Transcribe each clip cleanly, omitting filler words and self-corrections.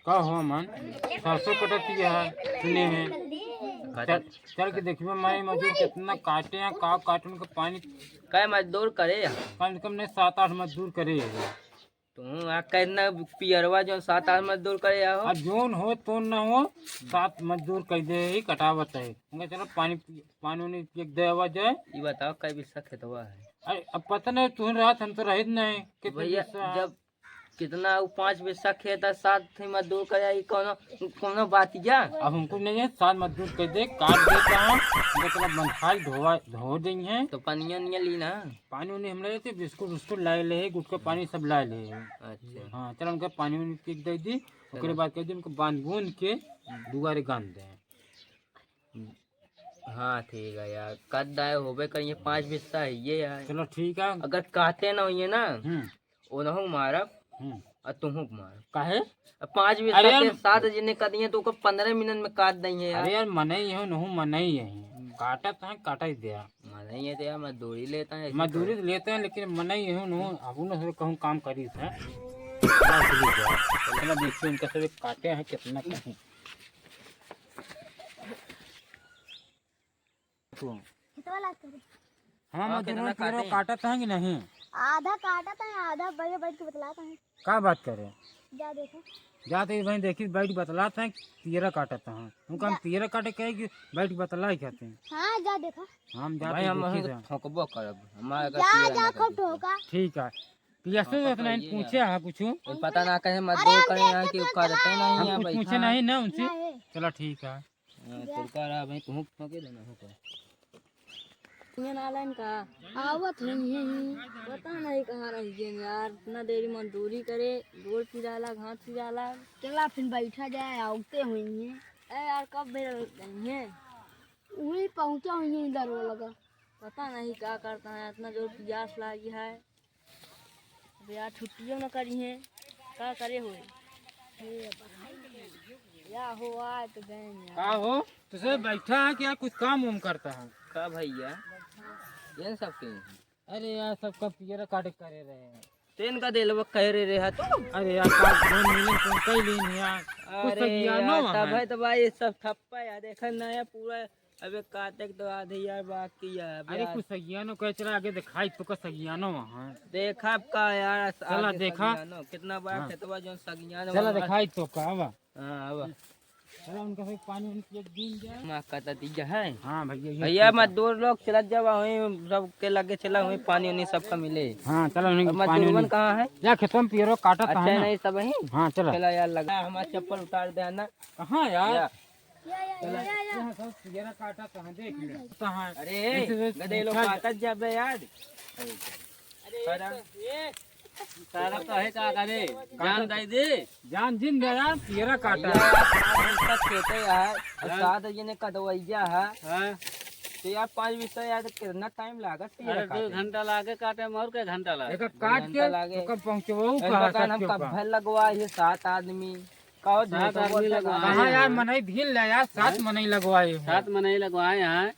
का हो मन सरसों कटती है सुने हैं चल के देखिए माई मजदूर कितना काटे हैं का काटन का पानी कै मजदूर करे कम से कम नहीं 7-8 मजदूर करे है। तू आ कहना पियरवा जो 7-8 मजदूर करे हो और जोन हो तो न हो 7 मजदूर कह दे ही कटावत है उनका चलो पानी पानी उन्हें एक दे आवा जाए। ये बताओ कै बिस्सा खेतवा है अरे अब पता नहीं तू रात हम तो रहित नहीं कितने भैया बिस्सा जब कितना 5 बिस्सा खेत है 7 ही मजदूर करे ई कोनो कोनो बात जा अब हमको नहीं है 7 मजदूर कह दे काट देता हूँ मतलब बंधाई धो देंगे हैं तो पनिया निया ली ना पानी उन्हें हम ले थे बिस्कुट उस्कुट लाए ले गुटका पानी सब लाए ले। अच्छा हाँ चलो उनका पानी उन्हें पीक दे दी उसके बाद कह दी उनको बांध बूंद के दुआरे गांध दे। हाँ ठीक है यार कद दाए होबे करिए 5 बिस्सा है ये यार चलो ठीक है। अगर काटे ना होइए ना हम्म ओनहु मारब हम्म और तुहु मारब काहे 5 अरे बिस्सा यार- के साथ जिन्हें कर दिए तो ओको 15 मिनट में काट देंगे यार अरे यार मना ही है नहु मना ही है काटा था काटा ही दिया माना ये तो यार मजदूरी लेता है मजदूरी तो लेते हैं लेकिन मना ही है नहु अब न कहूँ काम करी था चलो देखिए उनका सब काटे हैं कितना कहीं हाँ मजदूरों को काटा था कि नहीं आधा काटा था आधा बैठ बैठ के बतलाता है। क्या बात करे जा देखो जाते भाई देखी बैठ बतला था तीरा काटा था उनका हम तीरा काटे कहे कि बैठ बतला ही कहते हैं। हाँ जा देखो हम भाई जाते हम देखी था। ठोकबो करब हमारा अगर जा क्लियर जा ना खूब कर दी। ठोका ठीक है पियासो उतना ये पूछे है कुछ ये पता ना कहे मजदूर करे यहाँ की करते नहीं हम यहाँ कुछ बैठा पूछे नहीं ना उनसे नहीं चलो ठीक है। तुरका रहा भाई तुम ठोके देना होगा ये नालन का आवत नहीं है पता नहीं कहाँ रह गए यार इतना देरी मजदूरी करे गोल फिराला घास फिराला चला फिर बैठा जाए आउते हुई हैं ए यार कब बेर गई है वही पहुंचा हुई है इधर वो लगा पता नहीं क्या करता है इतना जोर प्यास लगी है अब यार छुट्टियों न करी है क्या करे हुए या हो आए तो गए यार का हो तुझे बैठा है क्या कुछ काम उम करता है का भैया ये सब के अरे यार सबका पियरा काटे करे रहे हैं। तेन का देलवा कह रे है तू अरे यार का फोन मिले तो कई लेन यार कुछ अरे ज्ञानो यार तब है है तो भाई ये सब ठप्पा यार देखा ना यार पूरा अबे काटे तो आधे यार बाकी है अब अरे यार कुछ सगियानो कह चला आगे दिखाई तो का सगियानो वहाँ देखा का यार चला आगे देखा। सगियानो, कितना बड़ा हाँ। खेतवा जो सगियान चला दिखाई तो का आवा हां अब चला उनका फिर पानी उनकी एक दिन जाए। मां कहता दीजा है हाँ भैया ये भैया मजदूर लोग चला जब वहीं सब के लगे चला वहीं पानी उन्हीं सबका मिले हाँ चला उन्हें अब पानी मजदूरन उन्हें कहाँ है या खेतों में पियरो काटा था अच्छा ना। नहीं सब वहीं हाँ चला चला यार लगा हमारा चप्पल उतार देना कहाँ यार या। चला यहाँ सब पियरा काटा था देख ले कहाँ अरे गधे लोग काटत जाबे यार सारा कहे का करे जान दे दे जान जिन दे यार पियरा काटा यार खेते यार साथ ये ने कदवैया है हाँ, तो यार 5 बिस्सा यार कितना टाइम लागत अरे 2 घंटा लागे काटे में और के घंटा लागे एक काट के लागे। तो कब पहुँचे वो कहा कहाँ हम सच कब लगवा ये 7 आदमी कहो 7 आदमी लगवाए कहाँ यार मनई भील ले यार 7 मनई लगवाए हो। 7 में नहीं लगवाए हैं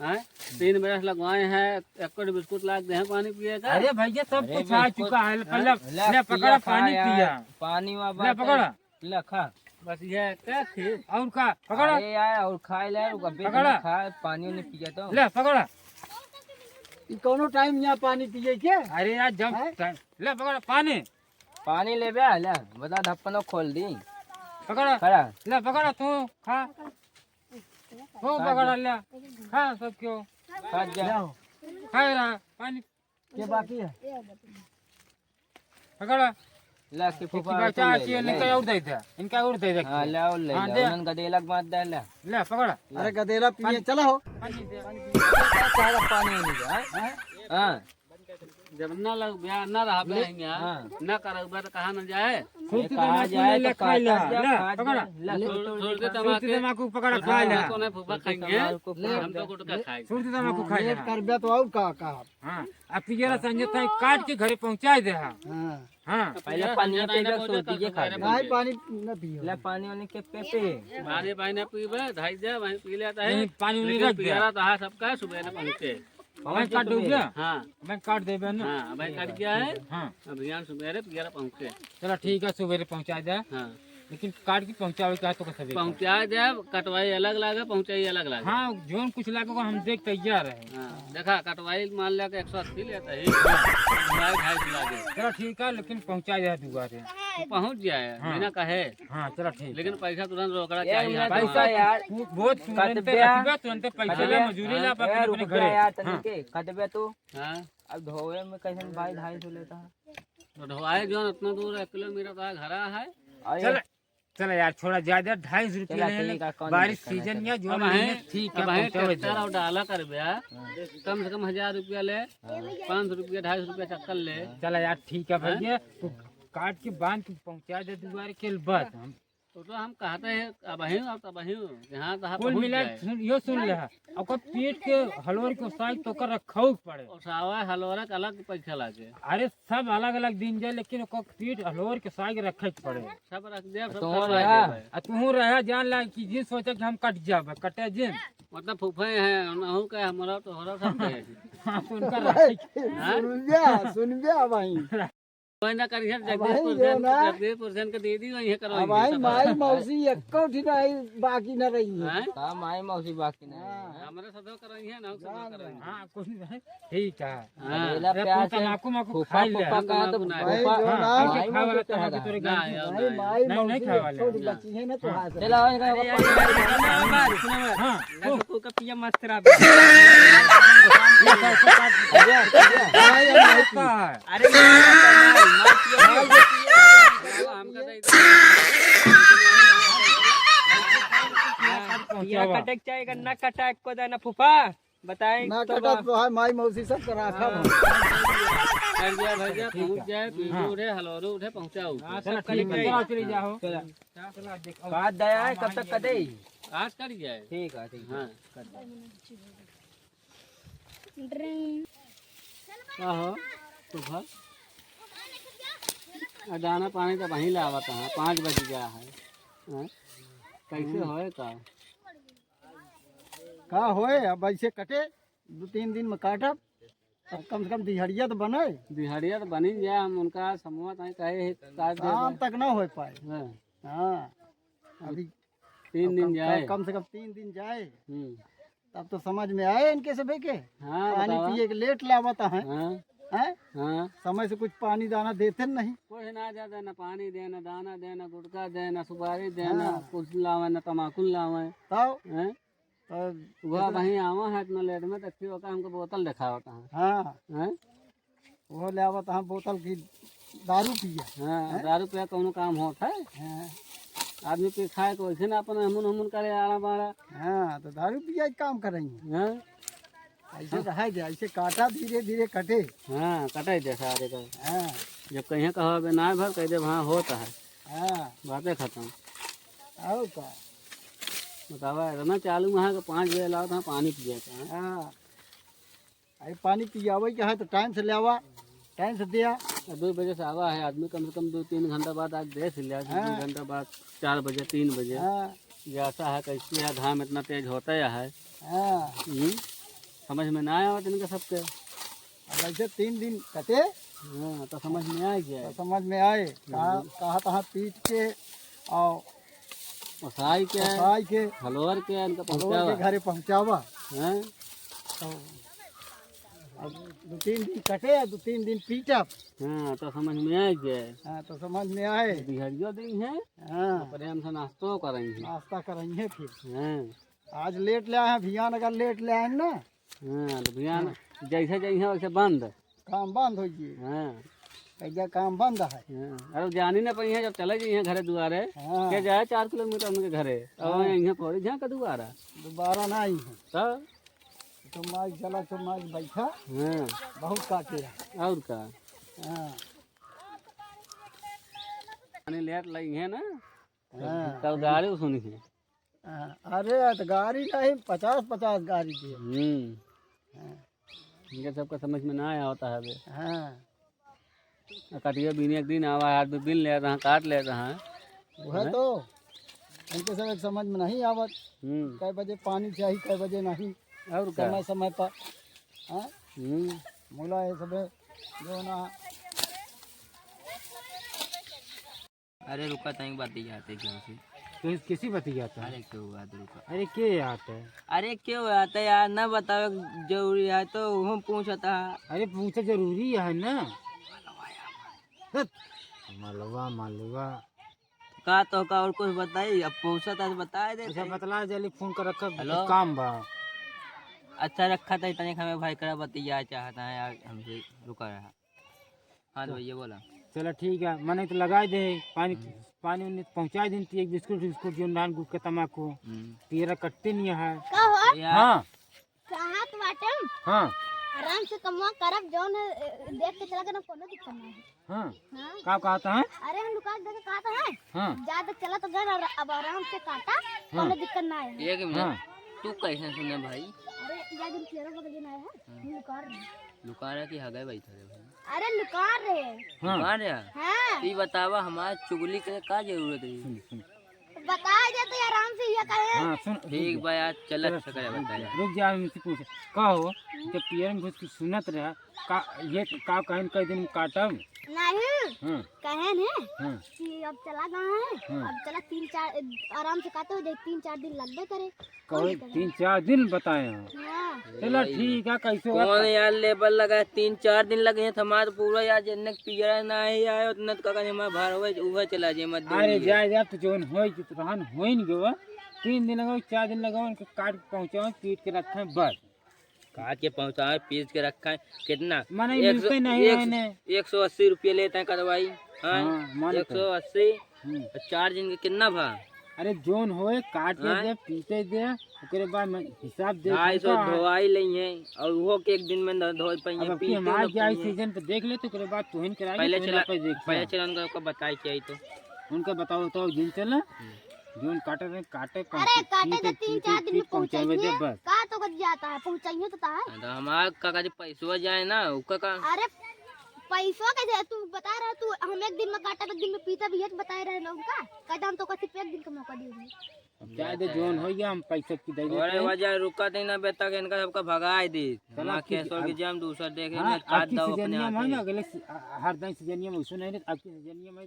हैं 3 बरस लगवाए हैं एक बिस्कुट लाग दे हैं पानी पिए का अरे भैया सब कुछ आ चुका है पहले ले पकड़ा पानी पिया पानी ले पकड़ा ले खा बस ये क्या थी और का पकड़ा अरे यार और खाए ले पकड़ा। खा पानी नहीं पिया तो ले पकड़ा कोनो टाइम यहाँ पानी पिए के अरे यार जब ले पकड़ा पानी ले बे ले बता ढक्कन खोल दी पकड़ा खड़ा ले पकड़ा तू खा तू पकड़ा ले खा सब क्यों खा जा खा रहा पानी के बाकी है पकड़ा ले के एक बच्चा आके इनका और दे दे इनका और दे दे हां ले और ले हाँ, दे। उनन गदेलक बात दे ले ले पकड़ा अरे गदेला पिए चला हो पानी दे सारा पानी नहीं जा हां जब ना लग ब्याह ना रहा रहेंगे हाँ। ना करोगे तो कहाँ न जाए सुरती कहा तमाकू जाए ले तो खा ले काटा जा, ले खा पकड़ा जा, ले छोड़ दे सुरती तमाके तमाकू पकड़ा खा ले को नहीं फूफा खाएंगे हम तो गुटका खाएंगे सुरती तमाकू खा ले करबे तो और का हाँ अब पियरा संजय ताई काट के घरे पहुंचा दे हाँ हां हाँ पहले पानी पे जो सोती के खा नहीं पानी न पियो ले पानी वाले के पे पानी पानी पीबे धाई दे वहीं पी लेता है नहीं, पानी नहीं लेकिन रख दिया पियरा तो हाँ सबका सुबह न पहुँचे मैं काट दूँ क्या हाँ मैं काट दे ना हाँ भाई कट गया है हाँ अभियान सुबह पियरा पहुँचे चलो ठीक है सुबह पहुंचा दे हाँ लेकिन काट के पहुँचावे का तो कैसे पहुँचा दे, कटवाई अलग लागे, पहुँचाई अलग लागे। हाँ जोन कुछ लागेगा हम देख तैयार है। हाँ, देखा कटवाई मान लिया 180 लेता है, 250 लागे। चलो ठीक है, लेकिन पहुँचा जाए दोबारा। पहुँच जाए बिना कहे। हाँ चलो ठीक। लेकिन पैसा तुरंत रोकड़ा चाहिए। पैसा यार बहुत तुरंत पैसा ले, मजूरी ला अपने घरे। यार तनिके कटबे तू। हाँ, अब धोवे में कैसे भाई 250 लेता है। तो ढोआई जो इतना दूर 1 किलोमीटर का घरा है। चल चलो यार थोड़ा ज्यादा 250 रुपया ले, बारिश सीजन या जो अब है ठीक है। वहीं ट्रैक्टर और डाला कर ब्या, कम से कम 1000 रुपया ले, 500 रुपया 250 रुपया चक्कर ले। चला यार ठीक है भैया, तो काट के बांध के पहुँचा दे दोबारा के बस। हम तो हम कहते हैं अब यहाँ तहाँ कुल पहुँच मिला जाए। यो सुन ले, ओकर पेट के हलवर के साइड तो कर रखौ पड़े। और सावा हलवारा का अलग पैसा लागे। अरे सब अलग अलग दिन जाए, लेकिन ओकर पेट हलवर के साइड रखे के पड़े। सब रख दे, सब तो करवा रहा। देबै। आ तू रह जान ला कि जिन सोचा कि हम कट जाब कटे जिन। मतलब फूफे हैं नहु के हमारा तो हो रहा था। हाँ तो उनका रखे। सुन गया भाई। कोई ना करिए, जगदीशपुर के दीदी वहीं करो। भाई माई मौसी एको ठिकाई बाकी न रही है। हां माई मौसी बाकी नहीं। हमारे सदो करो है ना, सदो करो। हाँ कुछ नहीं ठीक है। हाँ, मेला प्यार से तमाकू माकू फूफा खाई ले। फूफा कहा तो भाई फूफा जो ना हाँ, खा वाला तमाकू तोरे ना गाँव यार, भाई ना। माई नहीं, नहीं मौसी खाए वाले। थोड़ी बची है ना तो हाथ चला हाँ को का पिया मस्त रहा। का है। अरे पिया कटक चाहे का ना कटक को देना फूफा बताए ना तो कटा तो है माई मौसी सब करा खा भैया पहुँच जाए, पीछे उठे हलोरे उठे पहुँचाओ। चलो ठीक है, चलो चली जाओ। चलो देखो बात दया है कब तक कदे। आज कर जाए। ठीक है ठीक है। हाँ, ड्रिंक आहो सुबह दाना पानी तो वहीं लावता है, 5 बज गया है। हाँ? कैसे होए का होए अब ऐसे कटे 2-3 दिन में काटब, अब कम से कम दिहड़िया तो बने। दिहाड़िया तो बनी जाए। हम उनका समूह कहे काट दे। शाम तक ना हो पाए। हाँ, हाँ अभी 3 दिन जाए। कम से कम 3 दिन जाए हम्म। तब तो समझ में आए इनके सभी के। हाँ पानी बतावा। पिए के लेट लावता है, हाँ हैं? हाँ, समय से कुछ पानी दाना देते नहीं। कुछ ना जाता, ना पानी देना, दाना देना, गुटखा देना, सुपारी देना, कुछ लावे ना तमाकू लावे। तब हैं? तो वह वहीं आवा है इतना लेट में, तक होता हमको बोतल देखा होता है। हाँ हैं? वो लावत हाँ बोतल की दारू पिया। हाँ, दारू पिया कौनो काम होता है। हाँ आदमी पे खाए तो वैसे ना अपन हमन करे आड़ा बाड़ा। हाँ तो दारू पिया के काम करेंगे। हाँ ऐसे रह गया, ऐसे काटा धीरे धीरे कटे। हाँ, कटे जैसा आगे का। हाँ जब कहीं कहो बे ना भर कह दे हाँ होता है, हाँ बातें खत्म। और का बतावा इतना चालू वहाँ का 5 बजे लाओ तो पानी पिया था। हाँ अरे पानी पियावे के है तो टाइम से लावा, टाइम से दिया। 2 बजे से आवा है आदमी, कम से कम 2-3 घंटा बाद आज दे लिया। 2 घंटा बाद 4 बजे 3 बजे हाँ जैसा है कैसे है, घाम इतना तेज होता है। हाँ समझ में ना आया इनका सबके। अब ऐसे 3 दिन कटे हाँ, तो समझ में आ गया। तो समझ में आए कहाँ कहाँ पीट के और साई के खाई के हलोर के इनका लोगों पहुँचावा। के घरे पहुँचावा। हैं? तो अब 2-3 दिन कटे 2-3 दिन पीटब। हाँ, तो समझ में आ गया। हाँ तो समझ में आए। बिहारियों दिन है, हाँ प्रेम से नाश्तो करेंगे। नाश्ता करेंगे फिर। हाँ आज लेट ले आए भियान, अगर लेट ले आए ना हाँ, तो भैया जैसे जैसे वैसे बंद। काम बंद हो गए। हाँ कैजा काम बंद है। हाँ, अरे जानी ना पड़ी है जब चले जाइए घरे दुआरे हाँ के जाए 4 किलोमीटर उनके घरे, और यहाँ पड़ी जहाँ का दुआरा दोबारा ना आई है। तब। तुम आज चला, तुम आज बैठा हाँ, बहुत काटे है। और का हाँ पानी लेट लगी है ना, हाँ तब गाड़ी सुनी है। हाँ, अरे तो गाड़ी नहीं 50-50 गाड़ी की है। ये सबका समझ में ना आया होता है बे। हाँ कटिया बीने एक दिन आवा है, आदमी बिन ले रहा काट ले रहा है। वह तो इनके सब समझ में नहीं आवत। हम्म, कै बजे पानी चाहिए, कै बजे नहीं, और का समय समय पर। हाँ हम्म, मोला ये सब जो ना अरे रुका तहीं बाती जाते क्यों से? तो किसी बती जाता है? अरे क्यों हुआ तो रुका। अरे के आता है? अरे क्यों आता है यार, ना बताओ जरूरी है तो हम पूछता है। अरे पूछा जरूरी है ना। हट, मलवा मलवा। का तो का और कुछ बताइए, अब पूछा था तो बता दे। अच्छा बतला जल्दी फोन कर रखा, हेलो? कुछ काम बा। अच्छा रखा था इतने हमें भाई करा बतिया चाहता है यार हमसे, रुका रहा। हाँ तो भैया बोला। चलो ठीक है, मैंने तो लगा दे पानी पानी उन्हें पहुँचा दी थी, एक बिस्कुट बिस्कुट जो नान गुट के तमाकू तेरा कटते नहीं है। का हो यार हाँ कहाँ तो बाटम हाँ आराम से कमा करब जौन देख के चला के ना कोनो दिक्कत नहीं है। हाँ हाँ क्या कहता है? अरे हम दुकान देख के कहा था है हाँ ज्यादा चला तो घर और अब आराम से काटा कोनो दिक्कत ना है। एक हाँ मिनट, तू कैसे सुने भाई? अरे या दिन केरो बगल में आया है हम लुकार रहे। लुका रहा कि हगाए भाई थारे भाई? अरे लुकार रहे हाँ लुका रहा? हाँ ये बतावा हमारे चुगली के का जरूरत है? सुन सुन बता दे तो आराम से ये कहे। हाँ सुन ठीक भाई आज चल अच्छा करे बताया। रुक जा, मुझसे पूछ का हो जब पियर में घुस के सुनत रहा का ये का कहन कई दिन काटब। नहीं हाँ कहन है हाँ कि अब चला कहाँ है हाँ। अब चला 3-4 आराम से काटे हो जाए 3-4 दिन लगबे करे। कहो 3-4 दिन बताए हैं। हाँ चलो ठीक है, कैसे हो? कौन यार लेबर लगा 3-4 दिन लगे हैं हमारे पूरा यार जन्नत पिजरा ना ही आए उतना का कहने मैं भार होवे उहे चला जे मत। अरे जा जा तो जोन होई कि रहन होई नहीं गवा 3 दिन लगाओ 4 दिन लगाओ उनको काट के पहुंचाओ पीट के रखे बस। काट के पहुँचाए पीस के रखा है कितना? माने मिलते नहीं है ने 180 रुपये लेते हैं करवाई। हाँ हाँ, मान के। 180 4 दिन के कितना भा? अरे जोन होए काट के हाँ? दे पीटे दे ओकरे बाद में हिसाब दे 250 धोवाई ली है और वो के एक दिन में धो पाई अब की हमार जाए सीजन पे देख ले तो ओकरे बाद तुहिन कराई पहले चला पे देख पहले चला उनको बताई चाहिए तो उनका बताओ तो दिन चला जोन काटे रहे काटे अरे काटे तो 3-4 दिन में पहुंचावे दे पहुंचाइए बस। का तो कर जाता है पहुंचाइए तो ता है। तो हमारा काका जी पैसवा जाए ना उसका का अरे पैसा कैसे तू बता रहा तू हम एक दिन में काटा एक दिन में पीता भी है तो बता रहे लोग का कहता हम तो सिर्फ एक दिन का मौका दिए। चाहे दे जोन हो गया हम पैसे की दे अरे वजह रुका थे ना बेटा के इनका सबका भगाए दी चला केसर की जाम दूसरा देखे हाँ, काट आपकी दो अपने सीजनिया में ना हाथ अगले हर दिन सीजनिया में उसने नहीं आपकी सीजनिया में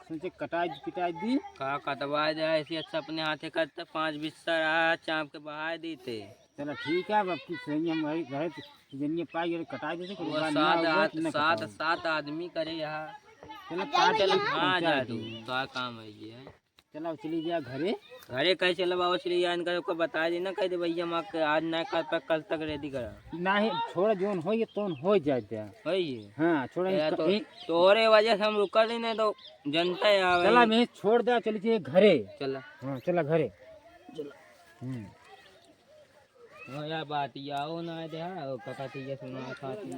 सोचे कटाई पिटाई दी का कटवा दे ऐसे अच्छा अपने हाथे करते 5 बिस्तर आ चाप के बहाए दी थे। चलो ठीक है अब आपकी सीजनिया में रहे सीजनिया पाई और कटाई देते कोई वो बात ना होगा तो ना सात कटाओ। सात आदमी करे यहाँ। चलो काट चलो हाँ जा तू तो आ काम है ये है। चलो चली गया घरे। घरे कैसे चला बाबा चलिए यार इनका सबको बता दी ना कह दे भैया माँ आज ना कल तक रेडी करा नहीं छोड़ा जोन हो ये तो हो जाता है ये। हाँ छोड़ा या इसका तो तोरे वजह से हम रुका ही नहीं तो जनता है आवे। चला मैं छोड़ दे चली जाइए घरे। चला हाँ चला घरे। यार बात आओ ना दे हाँ काका सुना खाती